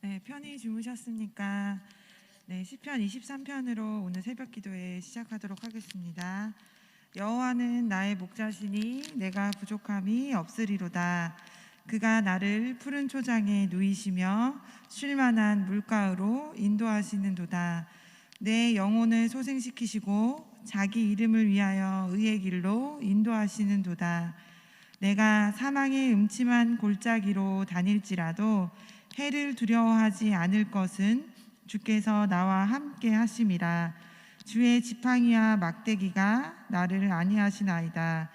네, 편히 주무셨습니까? 네, 시편 23편으로 오늘 새벽 기도회 시작하도록 하겠습니다. 여호와는 나의 목자시니 내가 부족함이 없으리로다. 그가 나를 푸른 초장에 누이시며 쉴만한 물가으로 인도하시는도다. 내 영혼을 소생시키시고 자기 이름을 위하여 의의 길로 인도하시는도다. 내가 사망의 음침한 골짜기로 다닐지라도 해를 두려워하지 않을 것은 주께서 나와 함께 하심이라. 주의 지팡이와 막대기가 나를 안위하시나이다.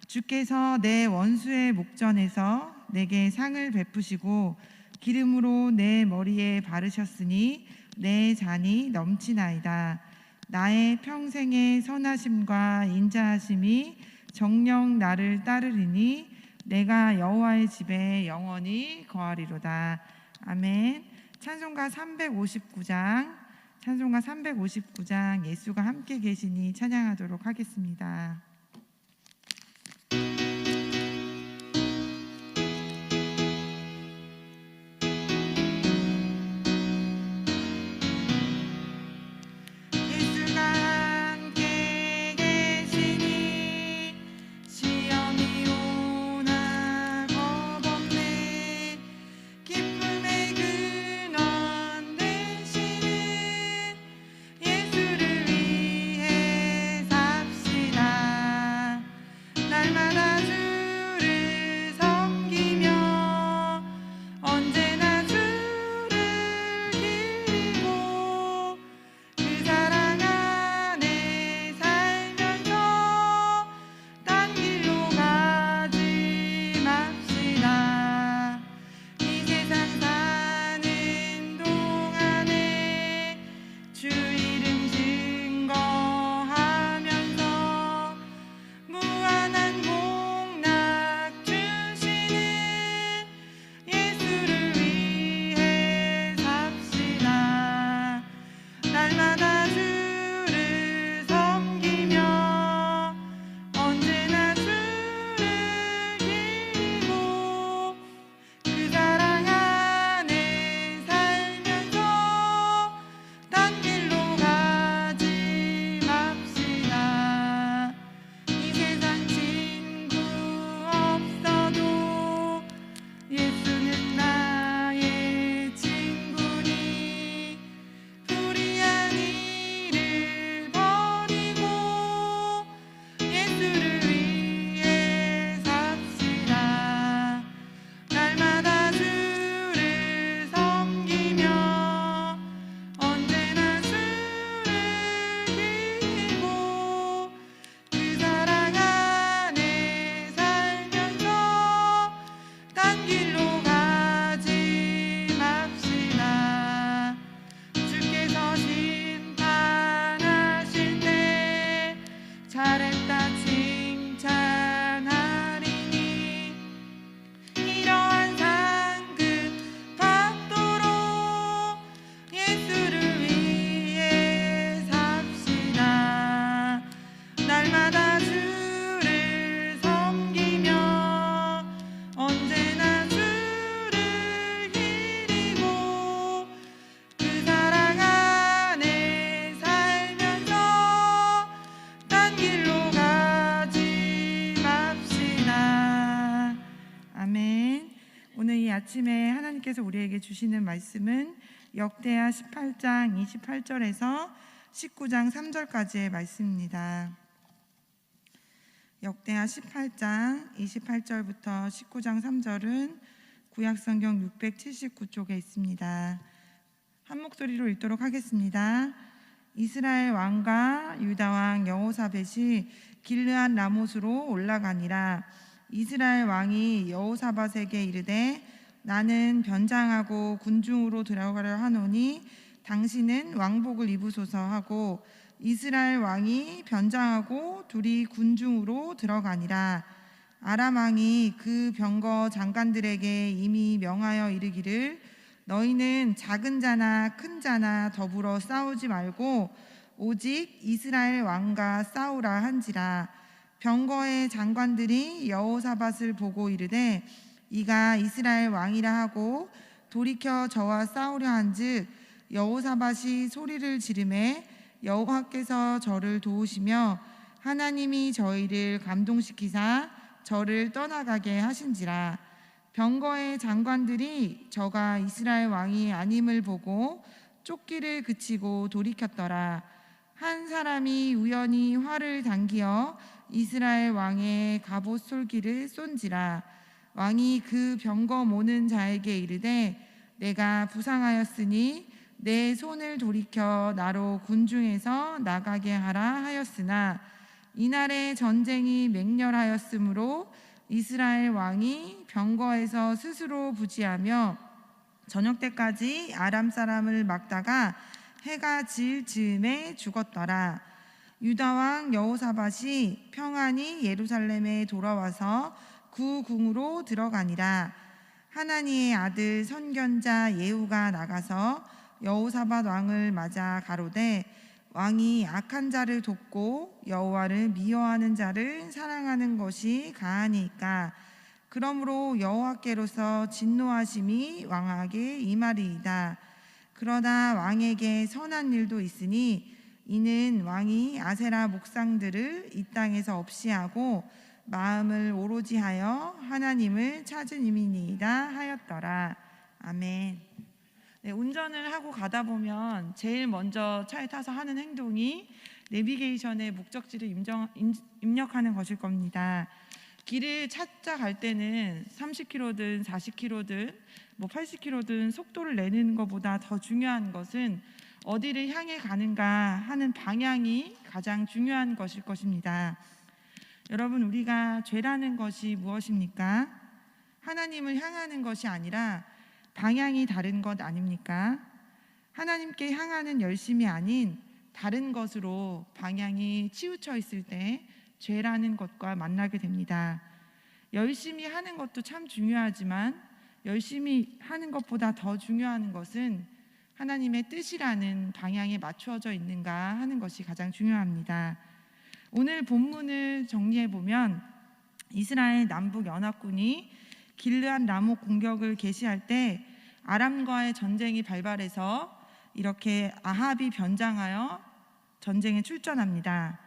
주께서 내 원수의 목전에서 내게 상을 베푸시고 기름으로 내 머리에 바르셨으니 내 잔이 넘치나이다. 나의 평생의 선하심과 인자하심이 정녕 나를 따르리니 내가 여호와의 집에 영원히 거하리로다. 아멘. 찬송가 359장 예수가 함께 계시니 찬양하도록 하겠습니다. 아침에 하나님께서 우리에게 주시는 말씀은 역대하 18장 28절에서 19장 3절까지의 말씀입니다. 역대하 18장 28절부터 19장 3절은 구약성경 679쪽에 있습니다. 한 목소리로 읽도록 하겠습니다. 이스라엘 왕과 유다 왕 여호사밧이 길르앗 라못으로 올라가니라. 이스라엘 왕이 여호사밧에게 이르되 나는 변장하고 군중으로 들어가려 하노니 당신은 왕복을 입으소서 하고 이스라엘 왕이 변장하고 둘이 군중으로 들어가니라. 아람 왕이 그 병거 장관들에게 이미 명하여 이르기를 너희는 작은 자나 큰 자나 더불어 싸우지 말고 오직 이스라엘 왕과 싸우라 한지라. 병거의 장관들이 여호사밧을 보고 이르되 이가 이스라엘 왕이라 하고 돌이켜 저와 싸우려 한즉 여호사밧이 소리를 지르매 여호와께서 저를 도우시며 하나님이 저희를 감동시키사 저를 떠나가게 하신지라. 병거의 장관들이 저가 이스라엘 왕이 아님을 보고 쫓기를 그치고 돌이켰더라. 한 사람이 우연히 활을 당기어 이스라엘 왕의 갑옷 솔기를 쏜지라. 왕이 그 병거 모는 자에게 이르되 내가 부상하였으니 내 손을 돌이켜 나로 군중에서 나가게 하라 하였으나 이날에 전쟁이 맹렬하였으므로 이스라엘 왕이 병거에서 스스로 부지하며 저녁 때까지 아람 사람을 막다가 해가 질 즈음에 죽었더라. 유다 왕 여호사밧이 평안히 예루살렘에 돌아와서 그 궁으로 들어가니라. 하나니의 아들 선견자 예후가 나가서 여호사밧 왕을 맞아 가로되 왕이 악한 자를 돕고 여호와를 미워하는 자를 사랑하는 것이 가하니까 그러므로 여호와께로서 진노하심이 왕에게 임하리이다. 그러나 왕에게 선한 일도 있으니 이는 왕이 아세라 목상들을 이 땅에서 없이하고 마음을 오로지 하여 하나님을 찾으님이니이다 하였더라. 아멘. 네, 운전을 하고 가다 보면 제일 먼저 차에 타서 하는 행동이 내비게이션에 목적지를 입력하는 것일 겁니다. 길을 찾아갈 때는 30km든 40km든 80km든 속도를 내는 것보다 더 중요한 것은 어디를 향해 가는가 하는 방향이 가장 중요한 것일 것입니다. 여러분, 우리가 죄라는 것이 무엇입니까? 하나님을 향하는 것이 아니라 방향이 다른 것 아닙니까? 하나님께 향하는 열심이 아닌 다른 것으로 방향이 치우쳐 있을 때 죄라는 것과 만나게 됩니다. 열심히 하는 것도 참 중요하지만 열심히 하는 것보다 더 중요한 것은 하나님의 뜻이라는 방향에 맞추어져 있는가 하는 것이 가장 중요합니다. 오늘 본문을 정리해 보면 이스라엘 남북 연합군이 길르앗 라못 공격을 개시할 때 아람과의 전쟁이 발발해서 이렇게 아합이 변장하여 전쟁에 출전합니다.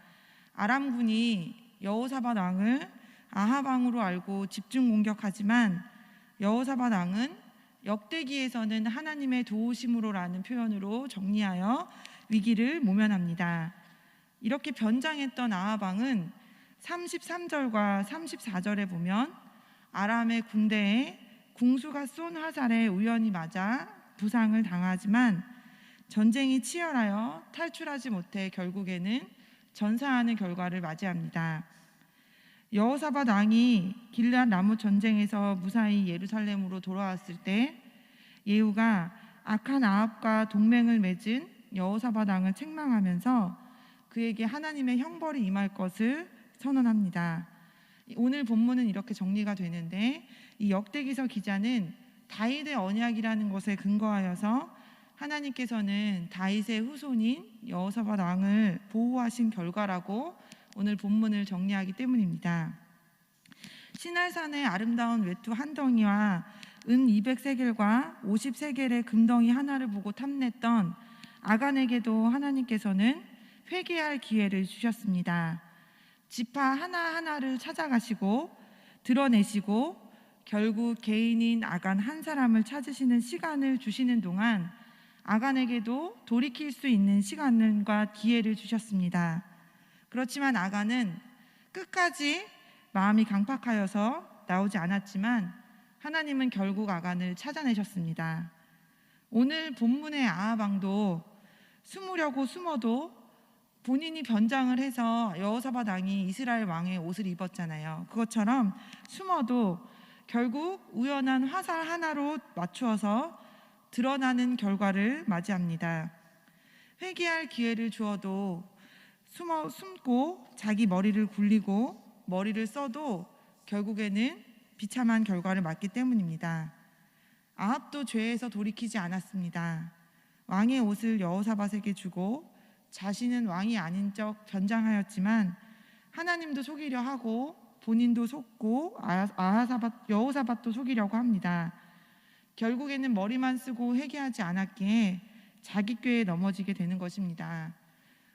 아람군이 여호사밧 왕을 아합 왕으로 알고 집중 공격하지만 여호사밧 왕은 역대기에서는 하나님의 도우심으로라는 표현으로 정리하여 위기를 모면합니다. 이렇게 변장했던 아합 왕은 33절과 34절에 보면 아람의 군대에 궁수가 쏜 화살에 우연히 맞아 부상을 당하지만 전쟁이 치열하여 탈출하지 못해 결국에는 전사하는 결과를 맞이합니다. 여호사밧 왕이 길르앗 라못 전쟁에서 무사히 예루살렘으로 돌아왔을 때 예후가 악한 아합과 동맹을 맺은 여호사밧 왕을 책망하면서 그에게 하나님의 형벌이 임할 것을 선언합니다. 오늘 본문은 이렇게 정리가 되는데 이 역대기서 기자는 다윗의 언약이라는 것에 근거하여서 하나님께서는 다윗의 후손인 여호사밧 왕을 보호하신 결과라고 오늘 본문을 정리하기 때문입니다. 시날산의 아름다운 외투 한 덩이와 은 200세겔과 50세겔의 금덩이 하나를 보고 탐냈던 아간에게도 하나님께서는 회개할 기회를 주셨습니다. 지파 하나하나를 찾아가시고 드러내시고 결국 개인인 아간 한 사람을 찾으시는 시간을 주시는 동안 아간에게도 돌이킬 수 있는 시간과 기회를 주셨습니다. 그렇지만 아간은 끝까지 마음이 강팍하여서 나오지 않았지만 하나님은 결국 아간을 찾아내셨습니다. 오늘 본문의 아합 왕도 숨으려고 숨어도 본인이 변장을 해서 여호사밧 왕이 이스라엘 왕의 옷을 입었잖아요. 그것처럼 숨어도 결국 우연한 화살 하나로 맞추어서 드러나는 결과를 맞이합니다. 회개할 기회를 주어도 숨고 자기 머리를 굴리고 머리를 써도 결국에는 비참한 결과를 맞기 때문입니다. 아합도 죄에서 돌이키지 않았습니다. 왕의 옷을 여호사밧에게 주고 자신은 왕이 아닌 척 변장하였지만 하나님도 속이려 하고 본인도 속고 여호사밧도 속이려고 합니다. 결국에는 머리만 쓰고 회개하지 않았기에 자기 꾀에 넘어지게 되는 것입니다.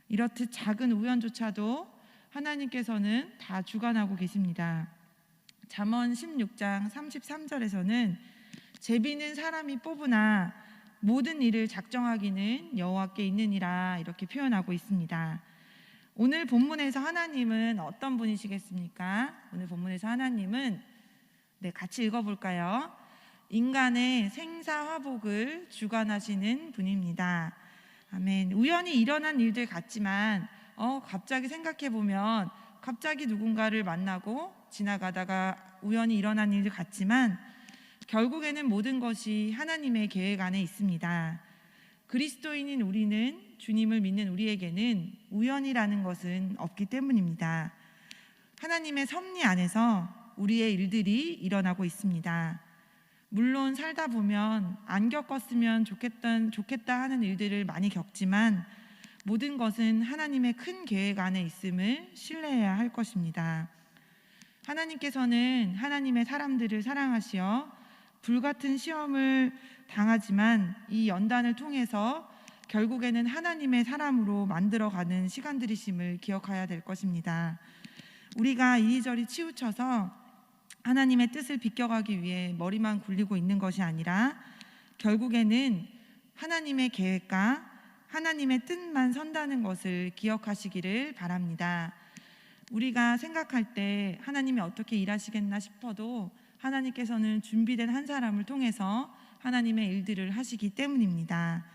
이렇듯 작은 우연조차도 하나님께서는 다 주관하고 계십니다. 잠언 16장 33절에서는 제비는 사람이 뽑으나 모든 일을 작정하기는 여호와께 있느니라 이렇게 표현하고 있습니다. 오늘 본문에서 하나님은 어떤 분이시겠습니까? 오늘 본문에서 하나님은 같이 읽어볼까요? 인간의 생사화복을 주관하시는 분입니다. 아멘. 우연히 일어난 일들 같지만 갑자기 생각해보면 갑자기 누군가를 만나고 지나가다가 우연히 일어난 일 같지만 결국에는 모든 것이 하나님의 계획 안에 있습니다. 그리스도인인 우리는, 주님을 믿는 우리에게는 우연이라는 것은 없기 때문입니다. 하나님의 섭리 안에서 우리의 일들이 일어나고 있습니다. 물론 살다 보면 안 겪었으면 좋겠다 하는 일들을 많이 겪지만 모든 것은 하나님의 큰 계획 안에 있음을 신뢰해야 할 것입니다. 하나님께서는 하나님의 사람들을 사랑하시어 불같은 시험을 당하지만 이 연단을 통해서 결국에는 하나님의 사람으로 만들어가는 시간들이심을 기억해야 될 것입니다. 우리가 이리저리 치우쳐서 하나님의 뜻을 비껴가기 위해 머리만 굴리고 있는 것이 아니라 결국에는 하나님의 계획과 하나님의 뜻만 선다는 것을 기억하시기를 바랍니다. 우리가 생각할 때 하나님이 어떻게 일하시겠나 싶어도 하나님께서는 준비된 한 사람을 통해서 하나님의 일들을 하시기 때문입니다.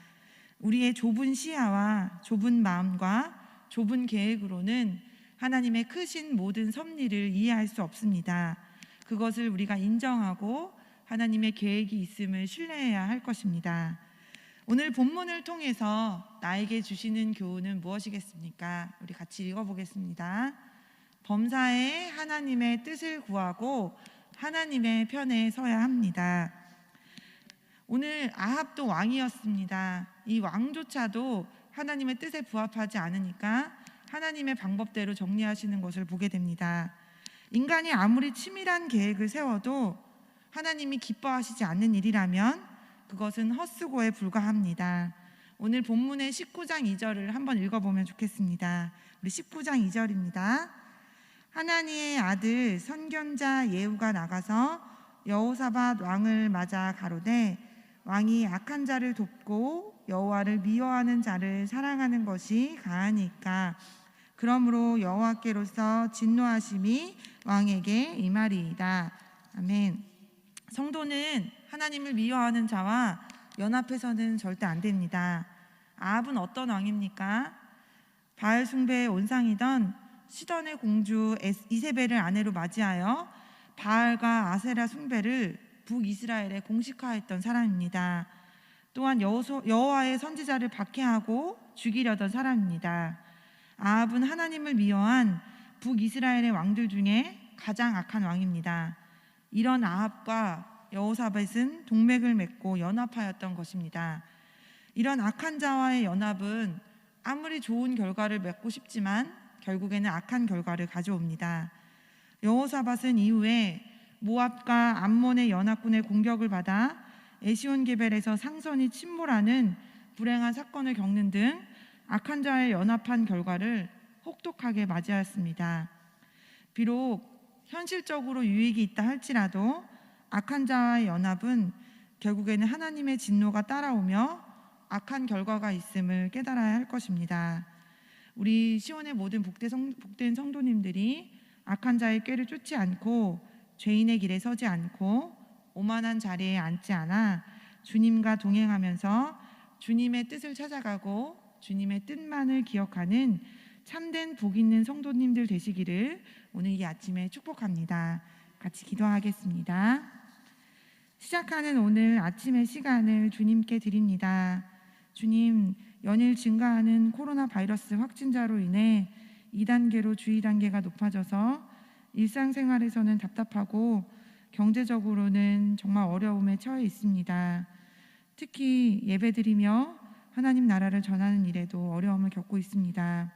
우리의 좁은 시야와 좁은 마음과 좁은 계획으로는 하나님의 크신 모든 섭리를 이해할 수 없습니다. 그것을 우리가 인정하고 하나님의 계획이 있음을 신뢰해야 할 것입니다. 오늘 본문을 통해서 나에게 주시는 교훈은 무엇이겠습니까? 우리 같이 읽어보겠습니다. 범사에 하나님의 뜻을 구하고 하나님의 편에 서야 합니다. 오늘 아합도 왕이었습니다. 이 왕조차도 하나님의 뜻에 부합하지 않으니까 하나님의 방법대로 정리하시는 것을 보게 됩니다. 인간이 아무리 치밀한 계획을 세워도 하나님이 기뻐하시지 않는 일이라면 그것은 헛수고에 불과합니다. 오늘 본문의 19장 2절을 한번 읽어보면 좋겠습니다. 우리 19장 2절입니다. 하나니의 아들 선견자 예후가 나가서 여호사밧 왕을 맞아 가로되 왕이 악한 자를 돕고 여호와를 미워하는 자를 사랑하는 것이 가하니까 그러므로 여호와께로서 진노하심이 왕에게 임하리이다. 아멘. 성도는 하나님을 미워하는 자와 연합해서는 절대 안 됩니다. 아합은 어떤 왕입니까? 바알 숭배의 온상이던 시돈의 공주 이세벨을 아내로 맞이하여 바알과 아세라 숭배를 북이스라엘에 공식화했던 사람입니다. 또한 여호와의 선지자를 박해하고 죽이려던 사람입니다. 아합은 하나님을 미워한 북이스라엘의 왕들 중에 가장 악한 왕입니다. 이런 아합과 여호사밧은 동맥을 맺고 연합하였던 것입니다. 이런 악한 자와의 연합은 아무리 좋은 결과를 맺고 싶지만 결국에는 악한 결과를 가져옵니다. 여호사밧은 이후에 모압과 암몬의 연합군의 공격을 받아 에시온게벨에서 상선이 침몰하는 불행한 사건을 겪는 등 악한 자의 연합한 결과를 혹독하게 맞이하였습니다. 비록 현실적으로 유익이 있다 할지라도 악한 자와의 연합은 결국에는 하나님의 진노가 따라오며 악한 결과가 있음을 깨달아야 할 것입니다. 우리 시온의 모든 복된 성도님들이 악한 자의 꾀를 쫓지 않고 죄인의 길에 서지 않고 오만한 자리에 앉지 않아 주님과 동행하면서 주님의 뜻을 찾아가고 주님의 뜻만을 기억하는 참된 복 있는 성도님들 되시기를 오늘 이 아침에 축복합니다. 같이 기도하겠습니다. 시작하는 오늘 아침의 시간을 주님께 드립니다. 주님, 연일 증가하는 코로나 바이러스 확진자로 인해 2단계로 주의 단계가 높아져서 일상생활에서는 답답하고 경제적으로는 정말 어려움에 처해 있습니다. 특히 예배드리며 하나님 나라를 전하는 일에도 어려움을 겪고 있습니다.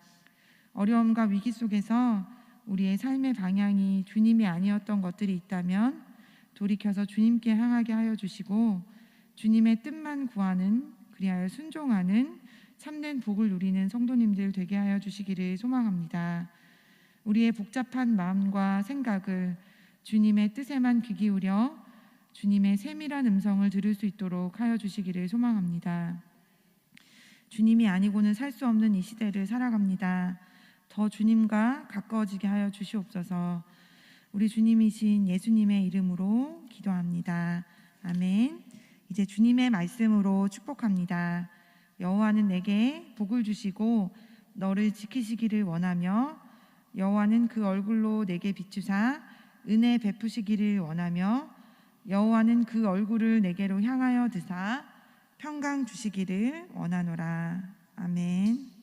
어려움과 위기 속에서 우리의 삶의 방향이 주님이 아니었던 것들이 있다면 돌이켜서 주님께 향하게 하여 주시고 주님의 뜻만 구하는, 그리하여 순종하는 참된 복을 누리는 성도님들 되게 하여 주시기를 소망합니다. 우리의 복잡한 마음과 생각을 주님의 뜻에만 귀 기울여 주님의 세밀한 음성을 들을 수 있도록 하여 주시기를 소망합니다. 주님이 아니고는 살 수 없는 이 시대를 살아갑니다. 더 주님과 가까워지게 하여 주시옵소서. 우리 주님이신 예수님의 이름으로 기도합니다. 아멘. 이제 주님의 말씀으로 축복합니다. 여호와는 내게 복을 주시고 너를 지키시기를 원하며 여호와는 그 얼굴로 내게 비추사 은혜 베푸시기를 원하며 여호와는 그 얼굴을 내게로 향하여 드사 평강 주시기를 원하노라. 아멘.